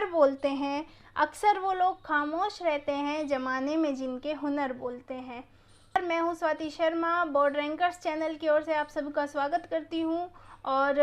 हुनर बोलते हैं, अक्सर वो लोग खामोश रहते हैं ज़माने में जिनके हुनर बोलते हैं। मैं हूँ Swati Sharma, board rankers channel की ओर से आप सबका स्वागत करती हूँ। और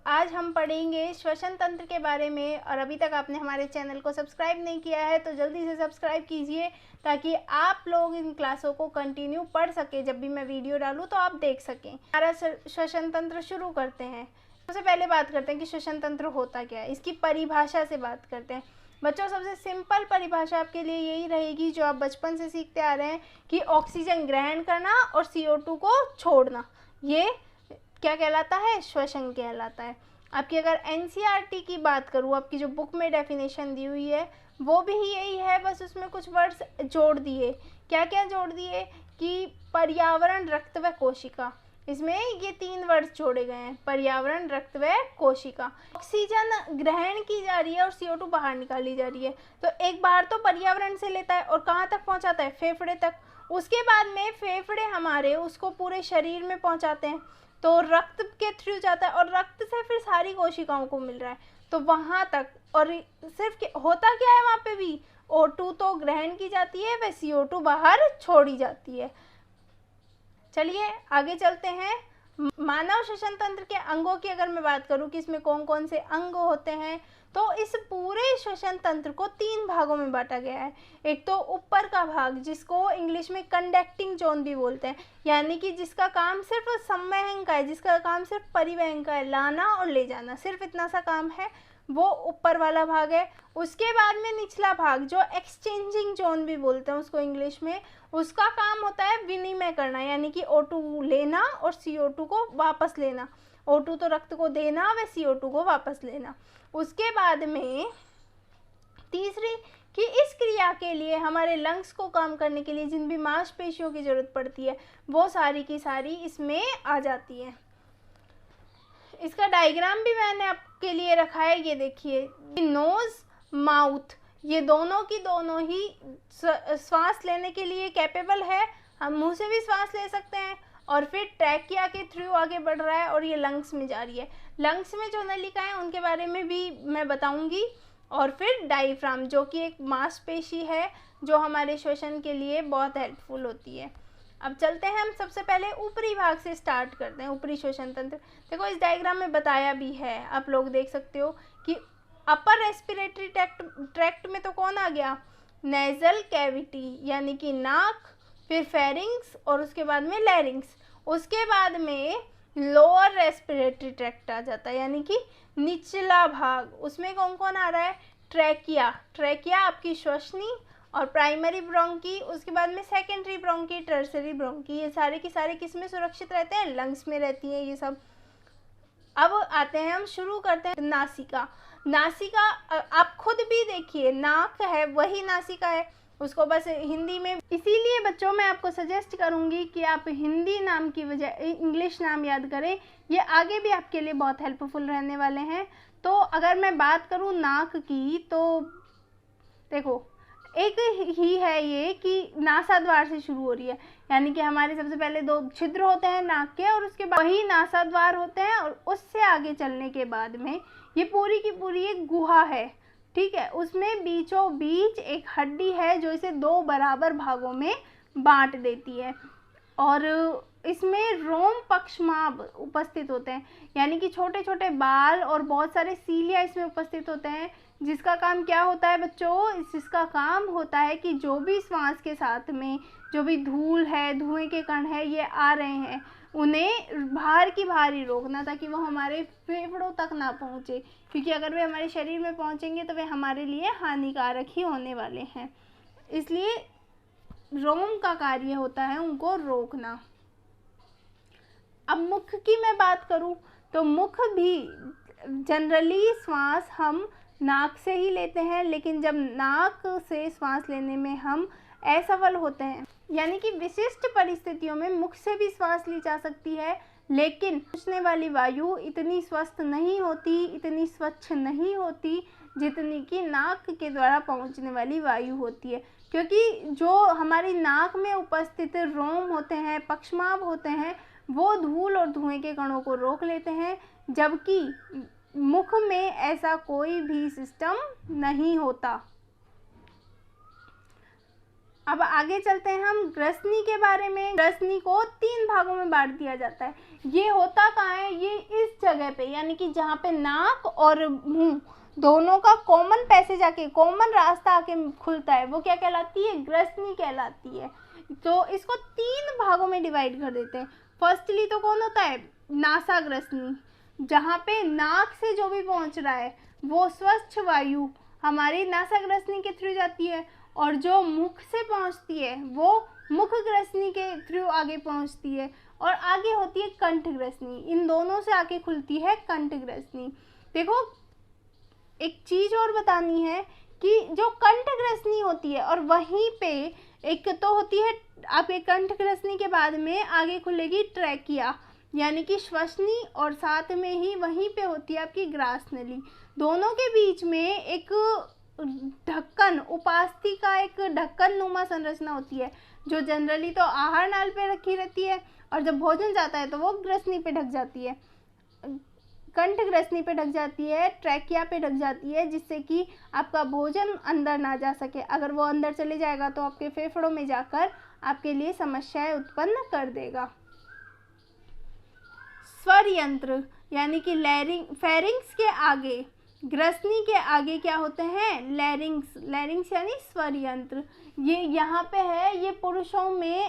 आज हम पढ़ेंगे श्वसन तंत्र के बारे में। और अभी तक आपने हमारे चैनल को सब्सक्राइब नहीं किया है तो जल्दी से सब्सक्राइब कीजिए ताकि आप लोग इन क्लासों को कंटिन्यू पढ़ सके। जब भी मैं वीडियो डालूँ तो आप देख सकें। हमारा श्वसन तंत्र शुरू करते हैं। सबसे पहले बात करते हैं कि श्वसन तंत्र होता क्या है, इसकी परिभाषा से बात करते हैं। बच्चों, सबसे सिंपल परिभाषा आपके लिए यही रहेगी जो आप बचपन से सीखते आ रहे हैं कि ऑक्सीजन ग्रहण करना और CO2 को छोड़ना, ये क्या कहलाता है? श्वसन कहलाता है। आपकी अगर NCERT की बात करूँ, आपकी जो बुक में डेफिनेशन दी हुई है वो भी यही है, बस उसमें कुछ वर्ड्स जोड़ दिए। क्या क्या जोड़ दिए कि पर्यावरण, रक्त व कोशिका। इसमें ये 3 वर्ड्स जोड़े गए हैं, पर्यावरण, रक्त व कोशिका। ऑक्सीजन ग्रहण की जा रही है और CO2 बाहर निकाली जा रही है। तो एक बार तो पर्यावरण से लेता है और कहाँ तक पहुँचाता है? फेफड़े तक। उसके बाद में फेफड़े हमारे उसको पूरे शरीर में पहुँचाते हैं, तो रक्त के थ्रू जाता है और रक्त से फिर सारी कोशिकाओं को मिल रहा है, तो वहाँ तक। और सिर्फ होता क्या है वहाँ पे भी? O2 तो ग्रहण की जाती है, वह CO2 बाहर छोड़ी जाती है। चलिए आगे चलते हैं। मानव श्वसन तंत्र के अंगों की अगर मैं बात करूं कि इसमें कौन कौन से अंग होते हैं, तो इस पूरे श्वसन तंत्र को 3 भागों में बांटा गया है। एक तो ऊपर का भाग जिसको इंग्लिश में कंडक्टिंग जोन भी बोलते हैं, यानी कि जिसका काम सिर्फ संवहन का है, जिसका काम सिर्फ परिवहन का है, लाना और ले जाना, सिर्फ इतना सा काम है, वो ऊपर वाला भाग है। उसके बाद में निचला भाग जो एक्सचेंजिंग जोन भी बोलते हैं उसको इंग्लिश में, उसका काम होता है विनिमय करना, यानी कि O2 लेना और CO2 को वापस लेना। O2 तो रक्त को देना व CO2 को वापस लेना। उसके बाद में तीसरी कि इस क्रिया के लिए हमारे लंग्स को काम करने के लिए जिन भी मांसपेशियों की जरूरत पड़ती है वो सारी की सारी इसमें आ जाती है। इसका डायग्राम भी मैंने आपके लिए रखा है, ये देखिए। नोज, माउथ, ये दोनों की दोनों ही श्वास लेने के लिए कैपेबल है। हम मुंह से भी श्वास ले सकते हैं और फिर ट्रैकिया के थ्रू आगे बढ़ रहा है और ये लंग्स में जा रही है। लंग्स में जो नलिकाएं उनके बारे में भी मैं बताऊंगी। और फिर डायफ्राम जो कि एक मांसपेशी है जो हमारे श्वसन के लिए बहुत हेल्पफुल होती है। अब चलते हैं, हम सबसे पहले ऊपरी भाग से स्टार्ट करते हैं, ऊपरी श्वसन तंत्र। देखो इस डायग्राम में बताया भी है, आप लोग देख सकते हो कि अपर रेस्पिरेटरी ट्रैक्ट में तो कौन आ गया? नेजल कैविटी, यानी कि नाक, फिर फेरिंग्स और उसके बाद में लैरिंग्स। उसके बाद में लोअर रेस्पिरेटरी ट्रैक्ट आ जाता है, यानी कि निचला भाग। उसमें कौन कौन आ रहा है? ट्रैकिया, ट्रैकिया आपकी श्वसनी और प्राइमरी ब्रोंकी, उसके बाद में सेकेंडरी ब्रोंकी, टर्सरी ब्रोंकी, ये सारे की सारे किस में सुरक्षित रहते हैं? लंग्स में रहती हैं ये सब। अब आते हैं, हम शुरू करते हैं नासिका। नासिका आप खुद भी देखिए, नाक है वही नासिका है, उसको बस हिंदी में, इसीलिए बच्चों मैं आपको सजेस्ट करूंगी कि आप हिंदी नाम की बजाय इंग्लिश नाम याद करें, ये आगे भी आपके लिए बहुत हेल्पफुल रहने वाले हैं। तो अगर मैं बात करूं नाक की, तो देखो एक ही है ये कि नासाद्वार से शुरू हो रही है, यानी कि हमारे सबसे पहले 2 छिद्र होते हैं नाक के और उसके बाद वही नासाद्वार होते हैं और उससे आगे चलने के बाद में ये पूरी की पूरी एक गुहा है, ठीक है। उसमें बीचों बीच एक हड्डी है जो इसे 2 बराबर भागों में बांट देती है और इसमें रोम पक्षमाभ उपस्थित होते हैं, यानी कि छोटे छोटे बाल और बहुत सारे सीलिया इसमें उपस्थित होते हैं, जिसका काम क्या होता है बच्चों? जिसका काम होता है कि जो भी श्वास के साथ में जो भी धूल है, धुएं के कण है, ये आ रहे हैं, उन्हें बाहर की बाहर ही रोकना ताकि वो हमारे फेफड़ों तक ना पहुँचे, क्योंकि अगर वे हमारे शरीर में पहुँचेंगे तो वे हमारे लिए हानिकारक ही होने वाले हैं। इसलिए रोम का कार्य होता है उनको रोकना। अब मुख की मैं बात करूं तो मुख भी जनरली श्वास हम नाक से ही लेते हैं, लेकिन जब नाक से श्वास लेने में हम असफल होते हैं, यानी कि विशिष्ट परिस्थितियों में मुख से भी श्वास ली जा सकती है, लेकिन पहुंचने वाली वायु इतनी स्वस्थ नहीं होती, इतनी स्वच्छ नहीं होती जितनी कि नाक के द्वारा पहुंचने वाली वायु होती है, क्योंकि जो हमारी नाक में उपस्थित रोम होते हैं, पक्षमाभ होते हैं, वो धूल और धुएं के कणों को रोक लेते हैं, जबकि मुख में ऐसा कोई भी सिस्टम नहीं होता। अब आगे चलते हैं हम ग्रसनी के बारे में। ग्रसनी को 3 भागों में बांट दिया जाता है। ये होता कहाँ है? ये इस जगह पे, यानी कि जहाँ पे नाक और मुंह दोनों का कॉमन पैसेज आके, कॉमन रास्ता आके खुलता है, वो क्या कहलाती है? ग्रसनी कहलाती है। तो इसको 3 भागों में डिवाइड कर देते हैं। फर्स्टली तो कौन होता है? नासाग्रसनी, जहाँ पे नाक से जो भी पहुँच रहा है वो स्वच्छ वायु हमारी नासाग्रसनी के थ्रू जाती है, और जो मुख से पहुंचती है वो मुख ग्रसनी के थ्रू आगे पहुंचती है, और आगे होती है कंठ ग्रसनी। इन दोनों से आगे खुलती है कंठ ग्रसनी। देखो, एक चीज और बतानी है कि जो कंठ ग्रसनी होती है और वहीं पे एक तो होती है आपके कंठ ग्रसनी के बाद में आगे खुलेगी ट्रैकिया, यानी कि श्वसनी, और साथ में ही वहीं पे होती है आपकी ग्रास नली। दोनों के बीच में एक ढक्कन, उपास्थि का एक ढक्कन नुमा संरचना होती है, जो जनरली तो आहार नाल पे रखी रहती है, और जब भोजन जाता है तो वो ग्रसनी पे ढक जाती है, कंठ ग्रसनी पे ढक जाती है, ट्रैकिया पे ढक जाती है, जिससे कि आपका भोजन अंदर ना जा सके। अगर वो अंदर चले जाएगा तो आपके फेफड़ों में जाकर आपके लिए समस्याएं उत्पन्न कर देगा। स्वर यंत्र यानी कि फेरिंग्स के आगे, ग्रसनी के आगे क्या होते हैं? लैरिंग्स यानी स्वर यंत्र। ये यहाँ पे है। ये पुरुषों में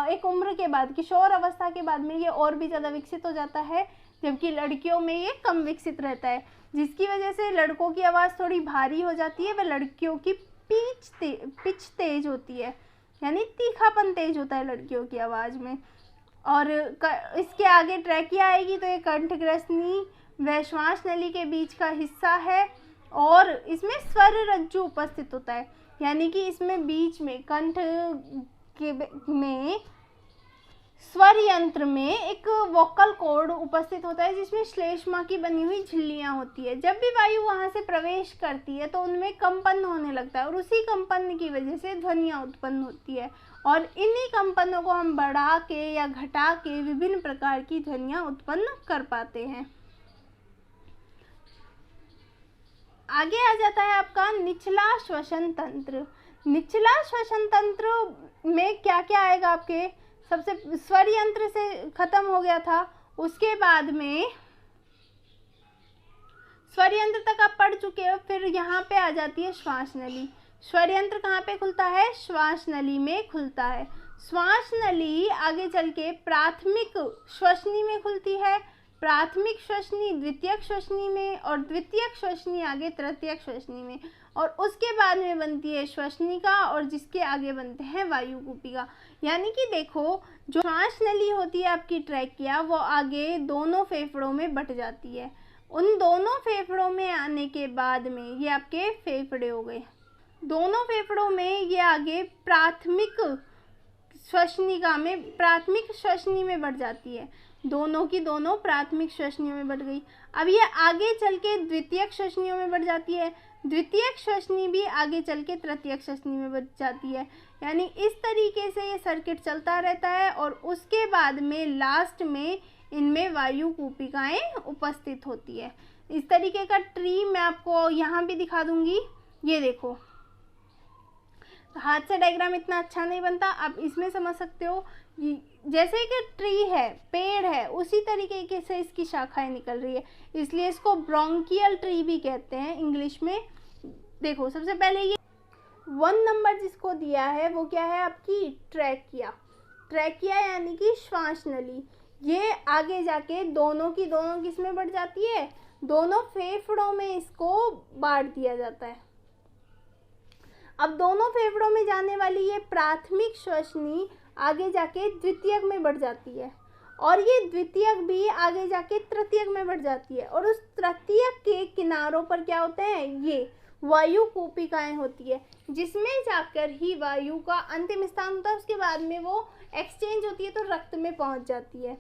एक उम्र के बाद, किशोर अवस्था के बाद में ये और भी ज़्यादा विकसित हो जाता है, जबकि लड़कियों में ये कम विकसित रहता है, जिसकी वजह से लड़कों की आवाज़ थोड़ी भारी हो जाती है, व लड़कियों की पिच तेज होती है, यानी तीखापन तेज होता है लड़कियों की आवाज़ में। और इसके आगे ट्रैकिया आएगी, तो ये कंठ ग्रसनी व श्वास नली के बीच का हिस्सा है, और इसमें स्वर रज्जु उपस्थित होता है, यानी कि इसमें बीच में कंठ के में स्वर यंत्र में एक वोकल कॉर्ड उपस्थित होता है, जिसमें श्लेष्मा की बनी हुई झिल्लियां होती है। जब भी वायु वहां से प्रवेश करती है तो उनमें कंपन होने लगता है, और उसी कंपन की वजह से ध्वनियां उत्पन्न होती है, और इन्हीं कंपनों को हम बढ़ा के या घटा के विभिन्न प्रकार की ध्वनियां उत्पन्न कर पाते हैं। आगे आ जाता है आपका निचला श्वसन तंत्र। निचला श्वसन तंत्र में क्या क्या आएगा आपके? सबसे स्वर यंत्र से खत्म हो गया था, उसके बाद में स्वर यंत्र तक आप पढ़ चुके हो। फिर यहाँ पे आ जाती है श्वास नली। स्वर यंत्र कहाँ पे खुलता है? श्वास नली में खुलता है। श्वास नली आगे चल के प्राथमिक श्वसनी में खुलती है, प्राथमिक श्वसनी द्वितीयक श्वसनी में, और द्वितीयक श्वसनी आगे तृतीयक श्वसनी में, और उसके बाद में बनती है श्वसनिका, और जिसके आगे बनते हैं वायुकूपिका। यानी कि देखो, जो श्वास नली होती है आपकी ट्रैकिया, वो आगे दोनों फेफड़ों में बट जाती है। उन दोनों फेफड़ों में आने के बाद में ये आपके फेफड़े हो गए। दोनों फेफड़ों में ये आगे प्राथमिक श्वसनिका में, प्राथमिक श्वसनी में बढ़ जाती है। दोनों की दोनों प्राथमिक श्वसनियों में बढ़ गई। अब ये आगे चल के द्वितीयक श्वसनियों में बढ़ जाती है, द्वितीयक श्वसनी भी आगे चल के तृतीयक श्वसनी में बढ़ जाती है। यानी इस तरीके से ये सर्किट चलता रहता है, और उसके बाद में लास्ट में इनमें वायुकूपिकाएं उपस्थित होती है। इस तरीके का ट्री मैं आपको यहाँ भी दिखा दूंगी। ये देखो, हाथ से डायग्राम इतना अच्छा नहीं बनता, आप इसमें समझ सकते हो। जैसे कि ट्री है, पेड़ है, उसी तरीके से इसकी शाखाएं निकल रही है, इसलिए इसको ब्रोंकियल ट्री भी कहते हैं इंग्लिश में। देखो, सबसे पहले ये 1 नंबर जिसको दिया है वो क्या है? आपकी ट्रैकिया। ट्रैकिया यानी कि श्वास नली। ये आगे जाके दोनों की दोनों किसमें बढ़ जाती है? दोनों फेफड़ों में इसको बांट दिया जाता है। अब दोनों फेफड़ों में जाने वाली ये प्राथमिक श्वसनी आगे जाके द्वितीयक में बढ़ जाती है, और ये द्वितीयक भी आगे जाके तृतीयक में बढ़ जाती है, और उस तृतीयक के किनारों पर क्या होते हैं? ये वायुकूपिकाएं होती है, जिसमें जाकर ही वायु का अंतिम स्थान होता है। उसके बाद में वो एक्सचेंज होती है तो रक्त में पहुंच जाती है।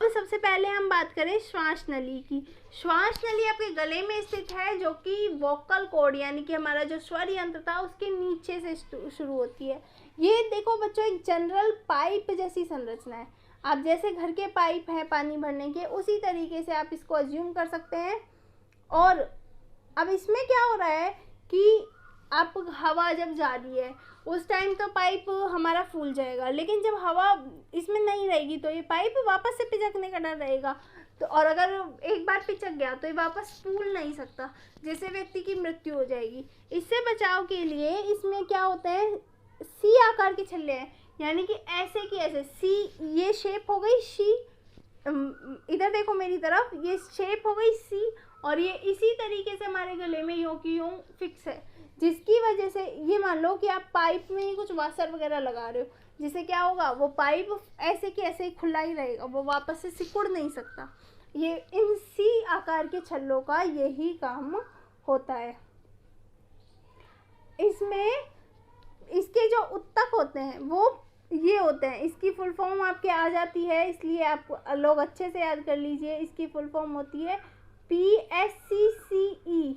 तो सबसे पहले हम बात करें श्वास नली की। श्वास नली आपके गले में स्थित है, जो कि वोकल कॉर्ड यानी कि हमारा जो स्वर यंत्र था उसके नीचे से शुरू होती है। ये देखो बच्चों, एक जनरल पाइप जैसी संरचना है। आप जैसे घर के पाइप हैं पानी भरने के, उसी तरीके से आप इसको अज्यूम कर सकते हैं। और अब इसमें क्या हो रहा है कि आप हवा जब जा रही है उस टाइम तो पाइप हमारा फूल जाएगा, लेकिन जब हवा इसमें नहीं रहेगी तो ये पाइप वापस से पिचकने का डर रहेगा। तो और अगर एक बार पिचक गया तो ये वापस फूल नहीं सकता, जैसे व्यक्ति की मृत्यु हो जाएगी। इससे बचाव के लिए इसमें क्या होता है, सी आकार के छल्ले हैं, यानी कि ऐसे की ऐसे सी, ये शेप हो गई सी, इधर देखो मेरी तरफ, ये शेप हो गई सी, और ये इसी तरीके से हमारे गले में यूं की यूं फिक्स है, जिसकी वजह से ये मान लो कि आप पाइप में ही कुछ वासर वगैरह लगा रहे हो, जिससे क्या होगा, वो पाइप ऐसे की ऐसे ही खुला ही रहेगा, वो वापस से सिकुड़ नहीं सकता। ये इन सी आकार के छल्लों का यही काम होता है। इसमें इसके जो उत्तक होते हैं वो ये होते हैं, इसकी फुल फॉर्म आपके आ जाती है, इसलिए आप लोग अच्छे से याद कर लीजिए। इसकी फुल फॉर्म होती है PSCCE।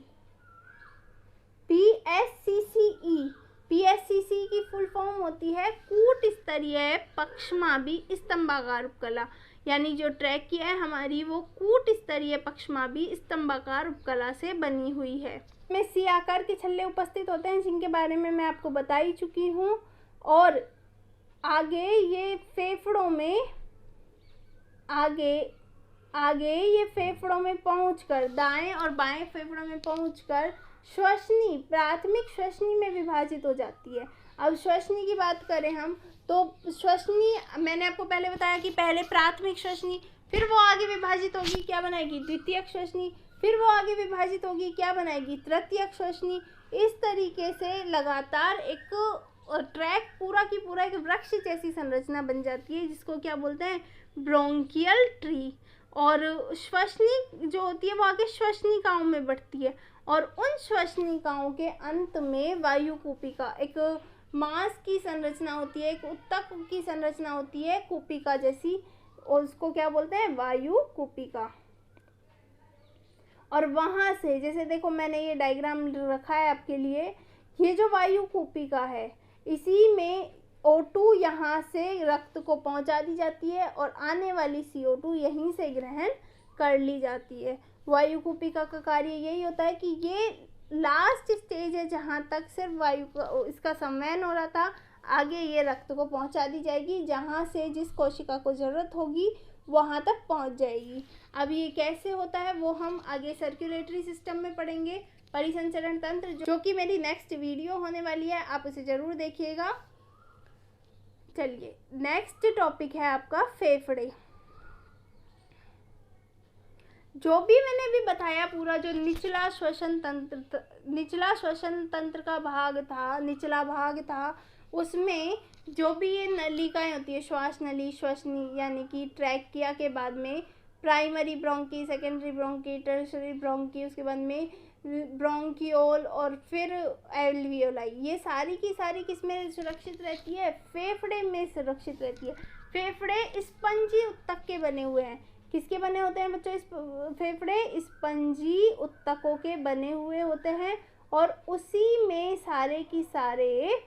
PSCCE की फुल फॉर्म होती है कूट स्तरीय पक्षमाभी स्तंभाकार उपकला, यानी जो ट्रैक किया है हमारी वो कूट स्तरीय पक्षमाभी स्तंभाकार उपकला से बनी हुई है। में सी आकार के छल्ले उपस्थित होते हैं, जिनके बारे में मैं आपको बता ही चुकी हूँ। और आगे ये फेफड़ों में आगे ये फेफड़ों में पहुंचकर, दाएं और बाएं फेफड़ों में पहुंचकर श्वसनी, प्राथमिक श्वसनी में विभाजित हो जाती है। अब श्वसनी की बात करें हम तो श्वसनी, मैंने आपको पहले बताया कि पहले प्राथमिक श्वसनी, फिर वो आगे विभाजित होगी, क्या बनाएगी, द्वितीयक श्वसनी, फिर वो आगे विभाजित होगी, क्या बनाएगी, तृतीयक श्वसनी। इस तरीके से लगातार एक ट्रैक पूरा की पूरा एक वृक्ष जैसी संरचना बन जाती है, जिसको क्या बोलते हैं, ब्रोंकियल ट्री। और श्वसनी जो होती है वो आगे श्वसनिकाओं में बढ़ती है, और उन श्वसनिकाओं के अंत में वायु कूपिका, एक मांस की संरचना होती है, एक उत्तक की संरचना होती है कूपिका जैसी, और उसको क्या बोलते हैं, वायु कूपिका। और वहाँ से, जैसे देखो मैंने ये डायग्राम रखा है आपके लिए, ये जो वायु कूपिका है इसी में O2 यहाँ से रक्त को पहुँचा दी जाती है, और आने वाली CO2 यहीं से ग्रहण कर ली जाती है। वायु कूपिका का कार्य यही होता है कि ये लास्ट स्टेज है जहाँ तक सिर्फ वायु का इसका संवहन हो रहा था, आगे ये रक्त को पहुँचा दी जाएगी, जहाँ से जिस कोशिका को ज़रूरत होगी वहाँ तक पहुँच जाएगी। अब ये कैसे होता है वो हम आगे सर्कुलेटरी सिस्टम में पढ़ेंगे, परिसंचरण तंत्र, जो कि मेरी नेक्स्ट वीडियो होने वाली है, आप उसे ज़रूर देखिएगा। चलिए नेक्स्ट टॉपिक है आपका फेफड़े। जो भी मैंने अभी बताया पूरा जो निचला श्वसन तंत्र का भाग था, निचला भाग था, उसमें जो भी ये नलिकाएं होती है, श्वास नली, श्वसनी, यानी कि ट्रैकिया के बाद में primary bronchi, secondary bronchi, tertiary bronchi, उसके बाद में ब्रोंकियोल और फिर एल्वियोलाई, ये सारी की सारी किसमें सुरक्षित रहती है, फेफड़े में सुरक्षित रहती है। फेफड़े स्पंजी उत्तक के बने हुए हैं। किसके बने होते हैं बच्चों, इस फेफड़े स्पंजी उत्तकों के बने हुए होते हैं, और उसी में सारे की सारे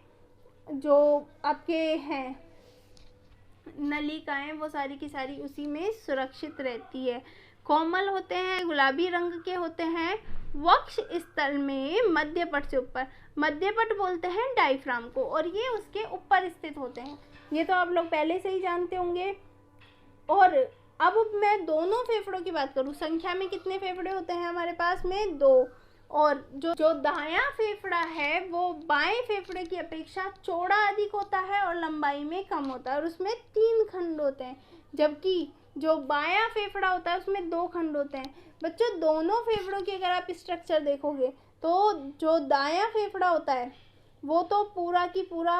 जो आपके हैं नलिकाएं वो सारी की सारी उसी में सुरक्षित रहती है। कोमल होते हैं, गुलाबी रंग के होते हैं, वक्ष स्थल में मध्यपट से ऊपर, मध्यपट बोलते हैं डायफ्राम को, और ये उसके ऊपर स्थित होते हैं। ये तो आप लोग पहले से ही जानते होंगे। और अब मैं दोनों फेफड़ों की बात करूँ, संख्या में कितने फेफड़े होते हैं हमारे पास में, 2। और जो दायां फेफड़ा है वो बाएं फेफड़े की अपेक्षा चौड़ा अधिक होता है और लंबाई में कम होता है, और उसमें 3 खंड होते हैं, जबकि जो बायां फेफड़ा होता है उसमें 2 खंड होते हैं। बच्चों दोनों फेफड़ों की अगर आप स्ट्रक्चर देखोगे तो जो दायां फेफड़ा होता है वो तो पूरा की पूरा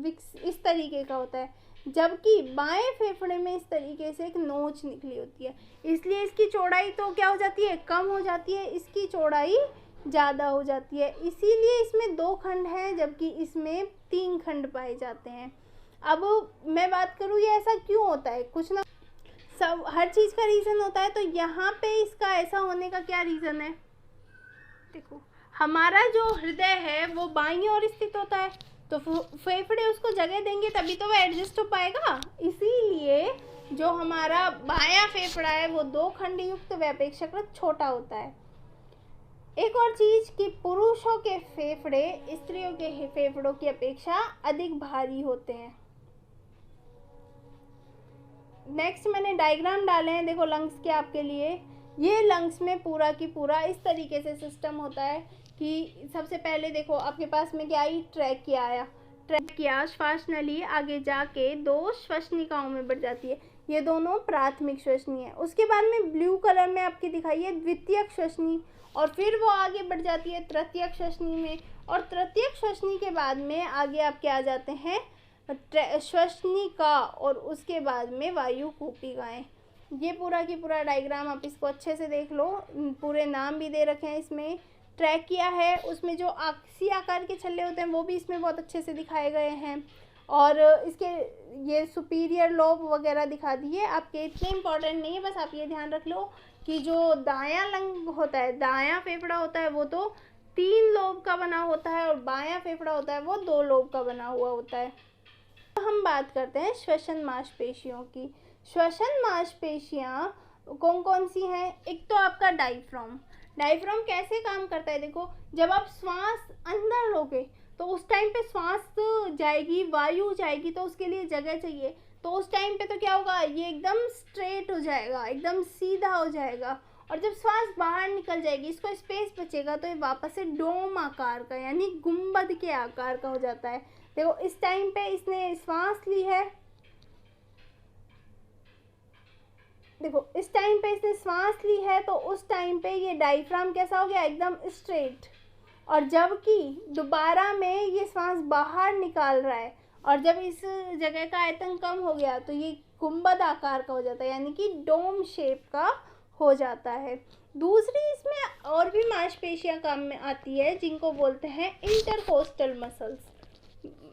इस तरीके का होता है, जबकि बाएं फेफड़े में इस तरीके से एक नोच निकली होती है, इसलिए इसकी चौड़ाई तो क्या हो जाती है, कम हो जाती है, इसकी चौड़ाई ज़्यादा हो जाती है, इसीलिए इसमें 2 खंड हैं जबकि इसमें 3 खंड पाए जाते हैं। अब मैं बात करूँ ये ऐसा क्यों होता है, कुछ ना सब हर चीज़ का रीज़न होता है, तो यहाँ पे इसका ऐसा होने का क्या रीज़न है, देखो हमारा जो हृदय है वो बाईं ओर स्थित होता है, तो फेफड़े उसको जगह देंगे तभी तो वो एडजस्ट हो पाएगा, इसीलिए जो हमारा बायां फेफड़ा है वो 2 खंड युक्त व अपेक्षाकृत छोटा होता है। एक और चीज कि पुरुषों के फेफड़े स्त्रियों के फेफड़ों की अपेक्षा अधिक भारी होते हैं। नेक्स्ट मैंने डायग्राम डाले हैं, देखो लंग्स के आपके लिए। ये लंग्स में पूरा की पूरा इस तरीके से सिस्टम होता है कि सबसे पहले देखो आपके पास में क्या आई, ट्रैकिया आया। ट्रैकिया श्वास नली आगे जाके 2 श्वसनिकाओं में बढ़ जाती है, ये दोनों प्राथमिक श्वसनी है। उसके बाद में ब्लू कलर में आपकी दिखाई है द्वितीयक श्वसनी, और फिर वो आगे बढ़ जाती है तृतीयक श्वसनी में, और तृतीयक श्वसनी के बाद में आगे आपके आ जाते हैं श्वसनिका, और उसके बाद में वायु कूपिकाएं। ये पूरा की पूरा डायग्राम आप इसको अच्छे से देख लो, पूरे नाम भी दे रखे हैं इसमें। ट्रैकिया है, उसमें जो सी आकार के छल्ले होते हैं वो भी इसमें बहुत अच्छे से दिखाए गए हैं, और इसके ये सुपीरियर लोब वगैरह दिखा दिए आपके, इतने इम्पॉर्टेंट नहीं है, बस आप ये ध्यान रख लो कि जो दायां लंग होता है, दायां फेफड़ा होता है वो तो 3 लोब का बना होता है, और बायां फेफड़ा होता है वो 2 लोब का बना हुआ होता है। हम बात करते हैं श्वसन मांसपेशियों की। श्वसन मांसपेशियां कौन कौन सी हैं? एक तो आपका डायफ्राम। डायफ्राम कैसे काम करता है, देखो जब आप श्वास अंदर लोगे तो उस टाइम पे श्वास जाएगी, वायु जाएगी, तो उसके लिए जगह चाहिए। तो उस टाइम पे तो क्या होगा, ये एकदम स्ट्रेट हो जाएगा, एकदम सीधा हो जाएगा, और जब श्वास बाहर निकल जाएगी, इसको स्पेस बचेगा, तो ये वापस से डोम आकार का यानी गुंबद के आकार का हो जाता है। देखो इस टाइम पे इसने श्वास ली है, देखो इस टाइम पे इसने श्वास ली है, तो उस टाइम पे ये डायफ्राम कैसा हो गया, एकदम स्ट्रेट। और जबकि दोबारा में ये श्वास बाहर निकाल रहा है, और जब इस जगह का आयतन कम हो गया तो ये गुंबद आकार का हो जाता है, यानी कि डोम शेप का हो जाता है। दूसरी इसमें और भी मांसपेशियां काम में आती है, जिनको बोलते हैं इंटरकोस्टल मसल्स।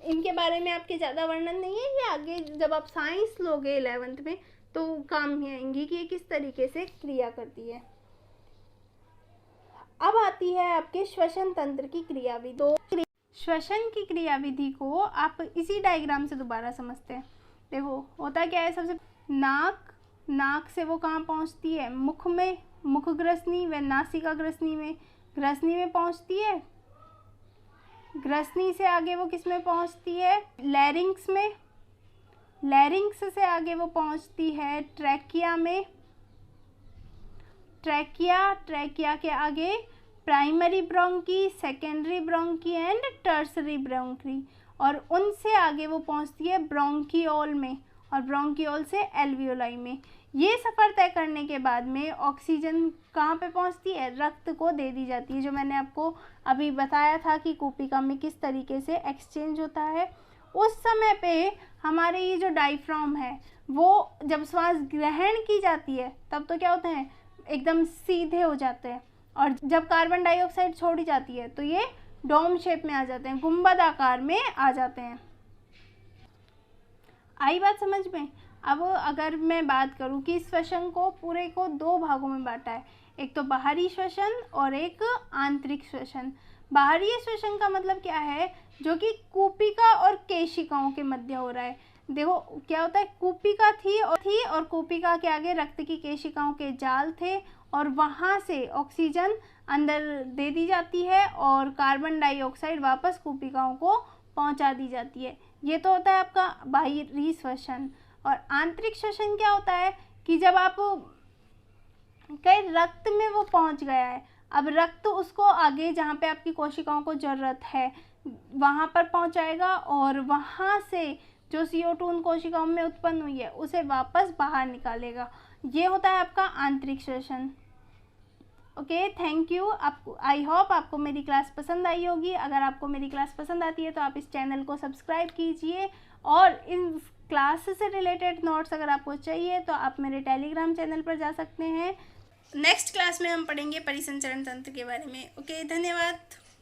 इनके बारे में आपके ज़्यादा वर्णन नहीं है, ये आगे जब आप साइंस लोगे 11th में तो काम में आएंगी कि ये किस तरीके से क्रिया करती है। अब आती है आपके श्वसन तंत्र की क्रियाविधि। श्वसन की क्रियाविधि को आप इसी डायग्राम से दोबारा समझते हैं। देखो होता क्या है, सबसे नाक से वो कहाँ पहुँचती है, मुख में, मुख ग्रसनी व नासिका ग्रसनी में, ग्रसनी में पहुँचती है। ग्रसनी से आगे वो किस में पहुँचती है, लैरिंक्स में। लैरिंक्स से आगे वो पहुँचती है ट्रैकिया में। ट्रैकिया के आगे primary bronchi, secondary bronchi and tertiary bronchi, और उनसे आगे वो पहुंचती है ब्रोंकियोल में, और ब्रोंकियोल से एल्वियोलाई में। ये सफ़र तय करने के बाद में ऑक्सीजन कहाँ पे पहुंचती है, रक्त को दे दी जाती है, जो मैंने आपको अभी बताया था कि कूपिका में किस तरीके से एक्सचेंज होता है। उस समय पे हमारे ये जो डायफ्राम है वो जब श्वास ग्रहण की जाती है तब तो क्या होते हैं, एकदम सीधे हो जाते हैं, और जब कार्बन डाइऑक्साइड छोड़ी जाती है तो ये डोम शेप में आ जाते हैं, गुंबद आकार में आ जाते हैं। आई बात समझ में? अब अगर मैं बात करूं कि श्वसन को पूरे को 2 भागों में बांटा है, एक तो बाहरी श्वसन और एक आंतरिक श्वसन। बाहरी श्वसन का मतलब क्या है, जो कि कूपिका और केशिकाओं के मध्य हो रहा है। देखो क्या होता है, कूपिका थी और कूपिका के आगे रक्त की केशिकाओं के जाल थे, और वहाँ से ऑक्सीजन अंदर दे दी जाती है और कार्बन डाइऑक्साइड वापस कूपिकाओं को पहुँचा दी जाती है। ये तो होता है आपका बाहरी श्वसन। और आंतरिक श्वसन क्या होता है कि जब आप कहीं रक्त में वो पहुँच गया है, अब रक्त उसको आगे जहाँ पे आपकी कोशिकाओं को ज़रूरत है वहाँ पर पहुँचाएगा, और वहाँ से जो CO2 उन कोशिकाओं में उत्पन्न हुई है उसे वापस बाहर निकालेगा। ये होता है आपका आंतरिक श्वसन। Okay, thank you. आपको आई होप आपको मेरी क्लास पसंद आई होगी। अगर आपको मेरी क्लास पसंद आती है तो आप इस चैनल को सब्सक्राइब कीजिए, और इन क्लास से रिलेटेड नोट्स अगर आपको चाहिए तो आप मेरे टेलीग्राम चैनल पर जा सकते हैं। नेक्स्ट क्लास में हम पढ़ेंगे परिसंचरण तंत्र के बारे में। ओके, धन्यवाद।